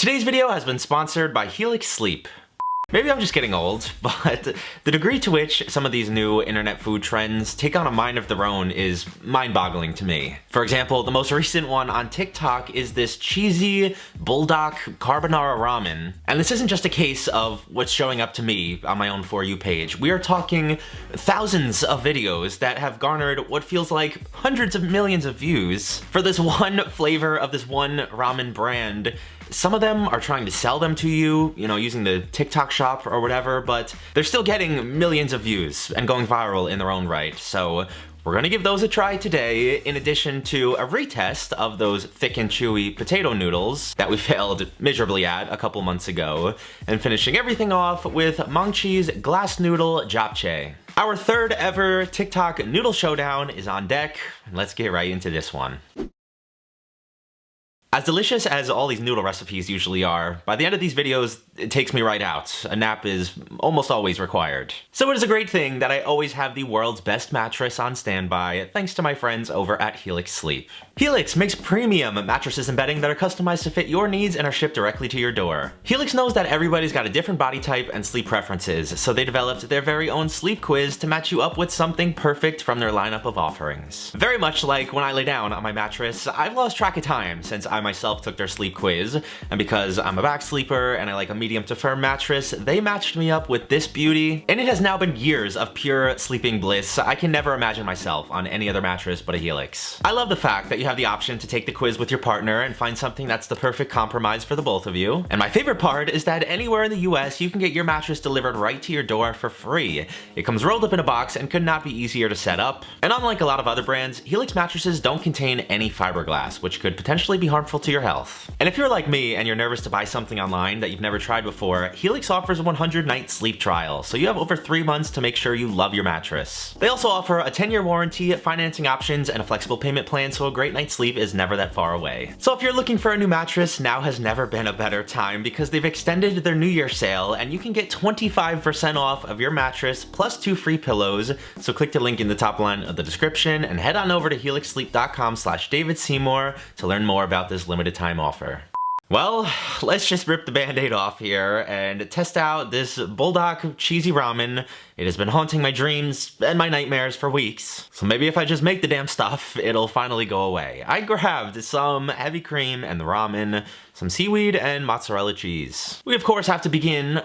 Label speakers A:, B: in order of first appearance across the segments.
A: Today's video has been sponsored by Helix Sleep. Maybe I'm just getting old, but the degree to which some of these new internet food trends take on a mind of their own is mind-boggling to me. For example, the most recent one on TikTok is this cheesy Buldok Carbonara Ramen. And this isn't just a case of what's showing up to me on my own For You page. We are talking thousands of videos that have garnered what feels like hundreds of millions of views for this one flavor of this one ramen brand. Some of them are trying to sell them to you, using the TikTok shop or whatever, but they're still getting millions of views and going viral in their own right. So we're gonna give those a try today, in addition to a retest of those thick and chewy potato noodles that we failed miserably at a couple months ago, and finishing everything off with Mangchi's glass noodle Japchae. Our third ever TikTok noodle showdown is on deck. Let's get right into this one. As delicious as all these noodle recipes usually are, by the end of these videos, it takes me right out. A nap is almost always required. So it is a great thing that I always have the world's best mattress on standby, thanks to my friends over at Helix Sleep. Helix makes premium mattresses and bedding that are customized to fit your needs and are shipped directly to your door. Helix knows that everybody's got a different body type and sleep preferences, so they developed their very own sleep quiz to match you up with something perfect from their lineup of offerings. Very much like when I lay down on my mattress, I've lost track of time since I myself took their sleep quiz, and because I'm a back sleeper and I like a medium to firm mattress, they matched me up with this beauty, and it has now been years of pure sleeping bliss. I can never imagine myself on any other mattress but a Helix. I love the fact that you have the option to take the quiz with your partner and find something that's the perfect compromise for the both of you. And my favorite part is that anywhere in the US, you can get your mattress delivered right to your door for free. It comes rolled up in a box and could not be easier to set up. And unlike a lot of other brands, Helix mattresses don't contain any fiberglass, which could potentially be harmful to your health. And if you're like me and you're nervous to buy something online that you've never tried before, Helix offers a 100-night sleep trial, so you have over 3 months to make sure you love your mattress. They also offer a 10-year warranty, financing options, and a flexible payment plan, so a great night's sleep is never that far away. So if you're looking for a new mattress, now has never been a better time, because they've extended their New Year sale and you can get 25% off of your mattress plus 2 free pillows. So click the link in the top line of the description and head on over to helixsleep.com/David Seymour to learn more about this limited time offer. Well, let's just rip the band-aid off here and test out this Buldok cheesy ramen. It has been haunting my dreams and my nightmares for weeks, so maybe if I just make the damn stuff, it'll finally go away. I grabbed some heavy cream and the ramen, some seaweed, and mozzarella cheese. We of course have to begin,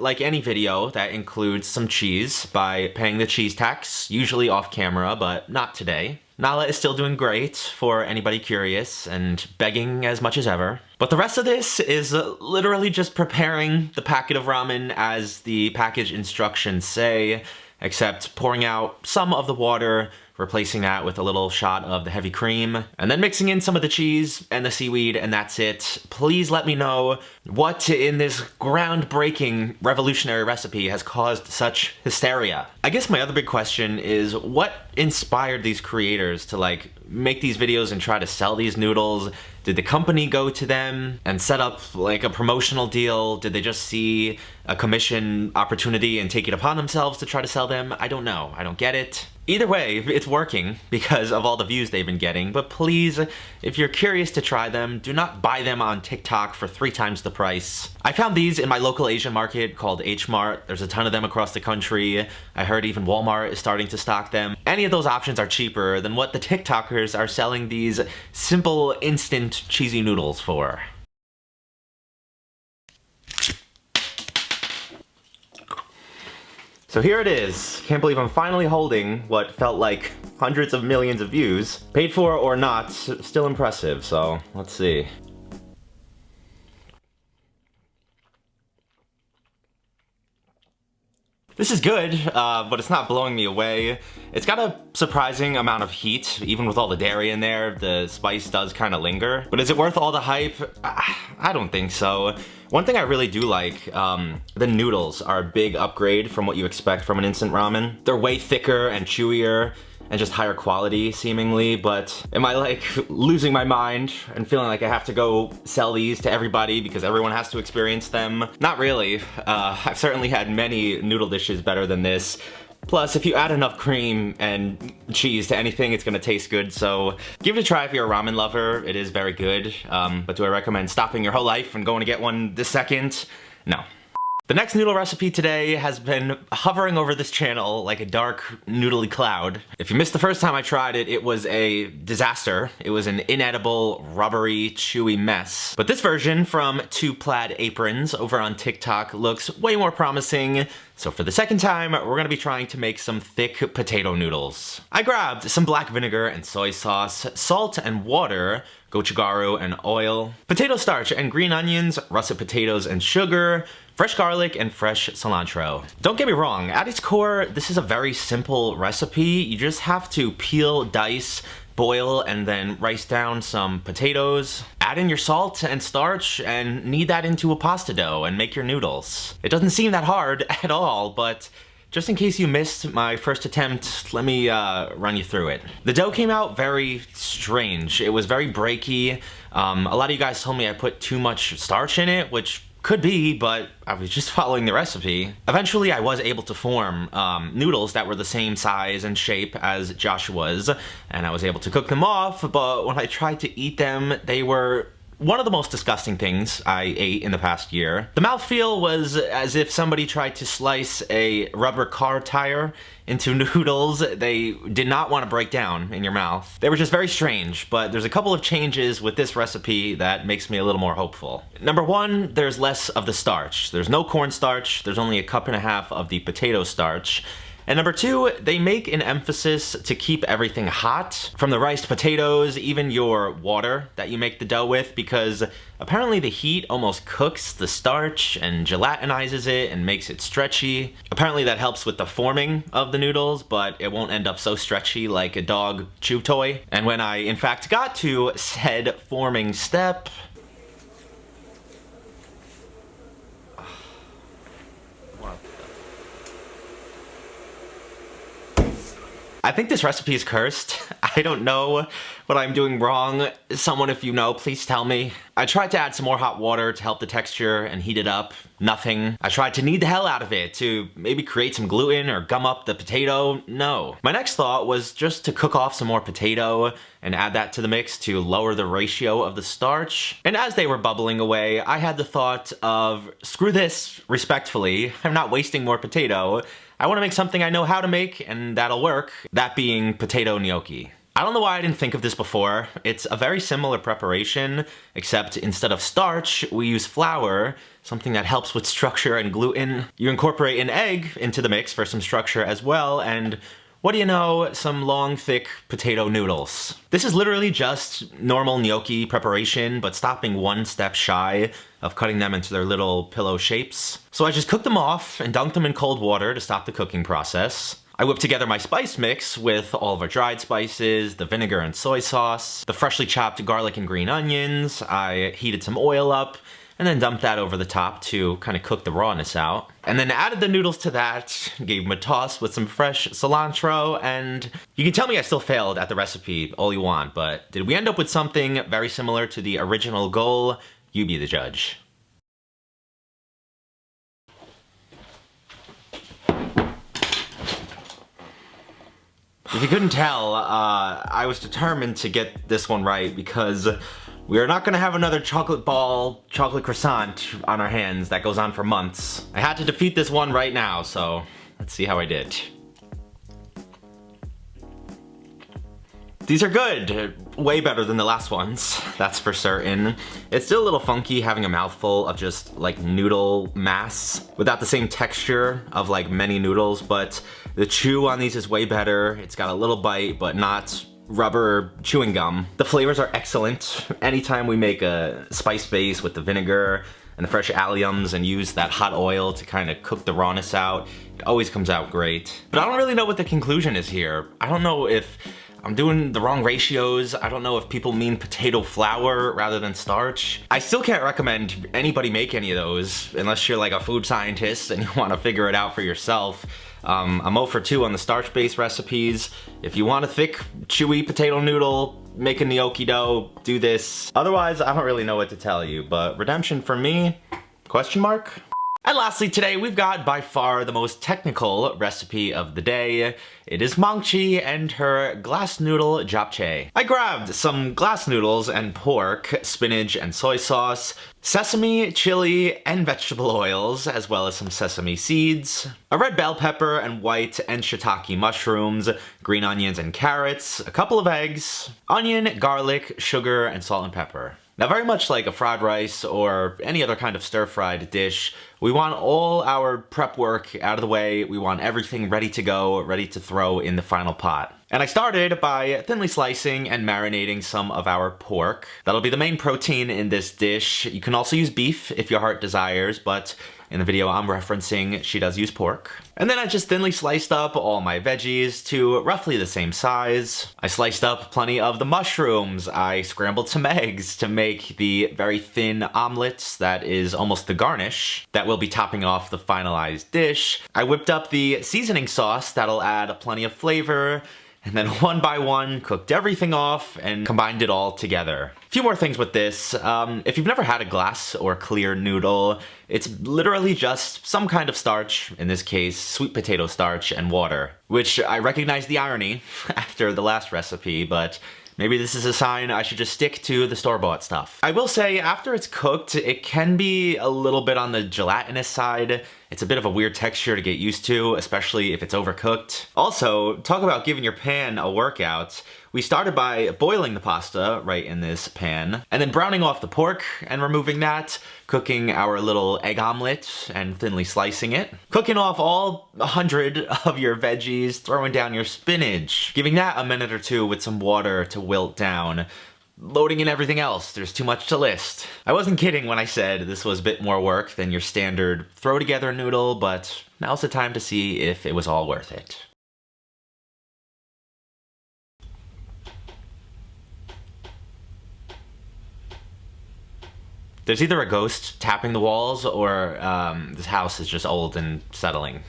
A: like any video that includes some cheese, by paying the cheese tax, usually off camera, but not today. Nala is still doing great, for anybody curious, and begging as much as ever. But the rest of this is literally just preparing the packet of ramen as the package instructions say, except pouring out some of the water, replacing that with a little shot of the heavy cream, and then mixing in some of the cheese and the seaweed, and that's it. Please let me know what in this groundbreaking, revolutionary recipe has caused such hysteria. I guess my other big question is, what inspired these creators to make these videos and try to sell these noodles? Did the company go to them and set up a promotional deal? Did they just see a commission opportunity and take it upon themselves to try to sell them? I don't know. I don't get it. Either way, it's working because of all the views they've been getting, but please, if you're curious to try them, do not buy them on TikTok for 3 times the price. I found these in my local Asian market called H Mart. There's a ton of them across the country. I heard even Walmart is starting to stock them. Any of those options are cheaper than what the TikTokers are selling these simple, instant, cheesy noodles for. So here it is. Can't believe I'm finally holding what felt like hundreds of millions of views. Paid for or not, still impressive, so let's see. This is good, but it's not blowing me away. It's got a surprising amount of heat, even with all the dairy in there. The spice does kind of linger. But is it worth all the hype? I don't think so. One thing I really do like, the noodles are a big upgrade from what you expect from an instant ramen. They're way thicker and chewier, and just higher quality, seemingly, but am I losing my mind and feeling like I have to go sell these to everybody because everyone has to experience them? Not really. I've certainly had many noodle dishes better than this. Plus, if you add enough cream and cheese to anything, it's gonna taste good, so give it a try if you're a ramen lover. It is very good, but do I recommend stopping your whole life and going to get one this second? No. The next noodle recipe today has been hovering over this channel like a dark, noodly cloud. If you missed the first time I tried it, it was a disaster. It was an inedible, rubbery, chewy mess. But this version from Two Plaid Aprons over on TikTok looks way more promising. So for the second time, we're gonna be trying to make some thick potato noodles. I grabbed some black vinegar and soy sauce, salt and water, gochugaru and oil, potato starch and green onions, russet potatoes and sugar, fresh garlic, and fresh cilantro. Don't get me wrong, at its core, this is a very simple recipe. You just have to peel, dice, boil, and then rice down some potatoes, add in your salt and starch, and knead that into a pasta dough and make your noodles. It doesn't seem that hard at all, but just in case you missed my first attempt, let me run you through it. The dough came out very strange. It was very breaky. A lot of you guys told me I put too much starch in it, which could be, but I was just following the recipe. Eventually, I was able to form noodles that were the same size and shape as Joshua's, and I was able to cook them off, but when I tried to eat them, they were one of the most disgusting things I ate in the past year. The mouthfeel was as if somebody tried to slice a rubber car tire into noodles. They did not want to break down in your mouth. They were just very strange, but there's a couple of changes with this recipe that makes me a little more hopeful. Number one, there's less of the starch. There's no cornstarch, there's only a cup and a half of the potato starch. And number two, they make an emphasis to keep everything hot, from the riced potatoes, even your water that you make the dough with, because apparently the heat almost cooks the starch and gelatinizes it and makes it stretchy. Apparently that helps with the forming of the noodles, but it won't end up so stretchy like a dog chew toy. And when I in fact got to said forming step, I think this recipe is cursed. I don't know what I'm doing wrong. Someone, if you know, please tell me. I tried to add some more hot water to help the texture and heat it up. Nothing. I tried to knead the hell out of it to maybe create some gluten or gum up the potato. No. My next thought was just to cook off some more potato and add that to the mix to lower the ratio of the starch. And as they were bubbling away, I had the thought of, screw this, respectfully. I'm not wasting more potato. I want to make something I know how to make, and that'll work. That being potato gnocchi. I don't know why I didn't think of this before. It's a very similar preparation, except instead of starch, we use flour, something that helps with structure and gluten. You incorporate an egg into the mix for some structure as well, and what do you know, some long, thick potato noodles. This is literally just normal gnocchi preparation, but stopping one step shy of cutting them into their little pillow shapes. So I just cooked them off and dunked them in cold water to stop the cooking process. I whipped together my spice mix with all of our dried spices, the vinegar and soy sauce, the freshly chopped garlic and green onions. I heated some oil up, and then dumped that over the top to kind of cook the rawness out. And then added the noodles to that, gave them a toss with some fresh cilantro, and you can tell me I still failed at the recipe all you want, but did we end up with something very similar to the original goal? You be the judge. If you couldn't tell, I was determined to get this one right because we are not gonna have another chocolate ball, chocolate croissant on our hands that goes on for months. I had to defeat this one right now, so let's see how I did. These are good, way better than the last ones, that's for certain. It's still a little funky having a mouthful of just like noodle mass without the same texture of like many noodles, but the chew on these is way better. It's got a little bite, but not rubber chewing gum. The flavors are excellent. Anytime we make a spice base with the vinegar and the fresh alliums and use that hot oil to kind of cook the rawness out, it always comes out great. But I don't really know what the conclusion is here. I don't know if I'm doing the wrong ratios. I don't know if people mean potato flour rather than starch. I still can't recommend anybody make any of those unless you're like a food scientist and you want to figure it out for yourself. I'm 0 for 2 on the starch-based recipes. If you want a thick, chewy potato noodle, make a gnocchi dough, do this. Otherwise, I don't really know what to tell you, but redemption for me? Question mark? And lastly today, we've got by far the most technical recipe of the day. It is Mangchi and her glass noodle japchae. I grabbed some glass noodles and pork, spinach and soy sauce, sesame, chili, and vegetable oils, as well as some sesame seeds, a red bell pepper and white and shiitake mushrooms, green onions and carrots, a couple of eggs, onion, garlic, sugar, and salt and pepper. Now, very much like a fried rice or any other kind of stir-fried dish, we want all our prep work out of the way. We want everything ready to go, ready to throw in the final pot. And I started by thinly slicing and marinating some of our pork. That'll be the main protein in this dish. You can also use beef if your heart desires, but in the video I'm referencing, she does use pork. And then I just thinly sliced up all my veggies to roughly the same size. I sliced up plenty of the mushrooms. I scrambled some eggs to make the very thin omelets that is almost the garnish that will be topping off the finalized dish. I whipped up the seasoning sauce that'll add plenty of flavor, and then one by one cooked everything off and combined it all together. A few more things with this. If you've never had a glass or clear noodle, it's literally just some kind of starch, in this case sweet potato starch and water, which I recognize the irony after the last recipe, but maybe this is a sign I should just stick to the store-bought stuff. I will say, after it's cooked, it can be a little bit on the gelatinous side. It's a bit of a weird texture to get used to, especially if it's overcooked. Also, talk about giving your pan a workout. We started by boiling the pasta right in this pan, and then browning off the pork and removing that, cooking our little egg omelet and thinly slicing it, cooking off all 100 of your veggies, throwing down your spinach, giving that a minute or two with some water to wilt down, loading in everything else. There's too much to list. I wasn't kidding when I said this was a bit more work than your standard throw together noodle, but now's the time to see if it was all worth it. There's either a ghost tapping the walls or this house is just old and settling.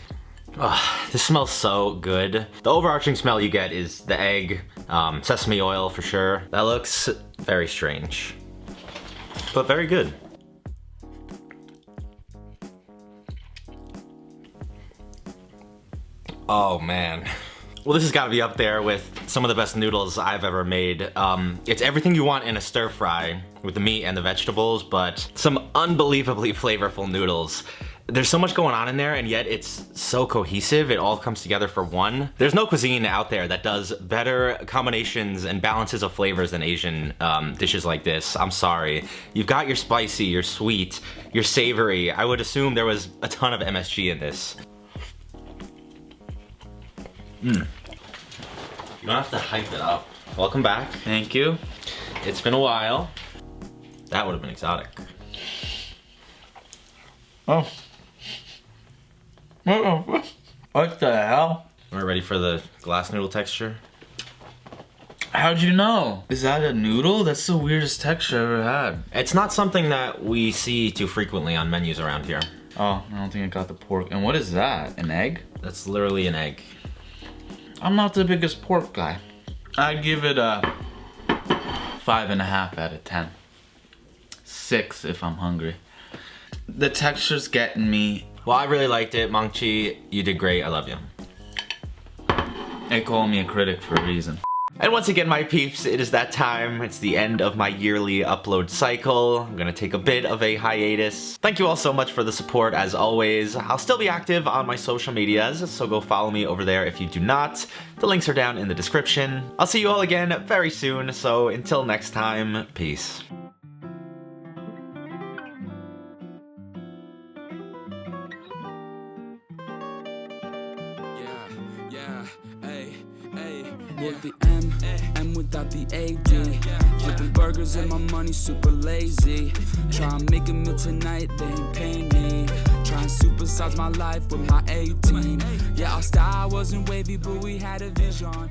A: Ugh, this smells so good. The overarching smell you get is the egg, sesame oil for sure. That looks very strange, but very good. Oh man. Well, this has got to be up there with some of the best noodles I've ever made. It's everything you want in a stir fry with the meat and the vegetables, but some unbelievably flavorful noodles. There's so much going on in there, and yet it's so cohesive. It all comes together for one. There's no cuisine out there that does better combinations and balances of flavors than Asian dishes like this. I'm sorry. You've got your spicy, your sweet, your savory. I would assume there was a ton of MSG in this. You don't have to hype it up. Welcome back.
B: Thank you.
A: It's been a while. That would have been exotic.
B: Oh. What the hell?
A: We're ready for the glass noodle texture.
B: How'd you know? Is that a noodle? That's the weirdest texture I ever had.
A: It's not something that we see too frequently on menus around here.
B: Oh, I don't think I got the pork. And what is that? An egg?
A: That's literally an egg.
B: I'm not the biggest pork guy. I'd give it a 5.5 out of 10. 6 if I'm hungry. The texture's getting me.
A: Well, I really liked it. Mangchi, you did great. I love you.
B: They call me a critic for a reason.
A: And once again, my peeps, it is that time. It's the end of my yearly upload cycle. I'm gonna take a bit of a hiatus. Thank you all so much for the support, as always. I'll still be active on my social medias, so go follow me over there if you do not. The links are down in the description. I'll see you all again very soon, so until next time, peace.
C: With the M without the AD. Flipping burgers and my money super lazy. Try and make a meal tonight, they ain't paying me. Try and supersize my life with my 18. Yeah, our style wasn't wavy, but we had a vision.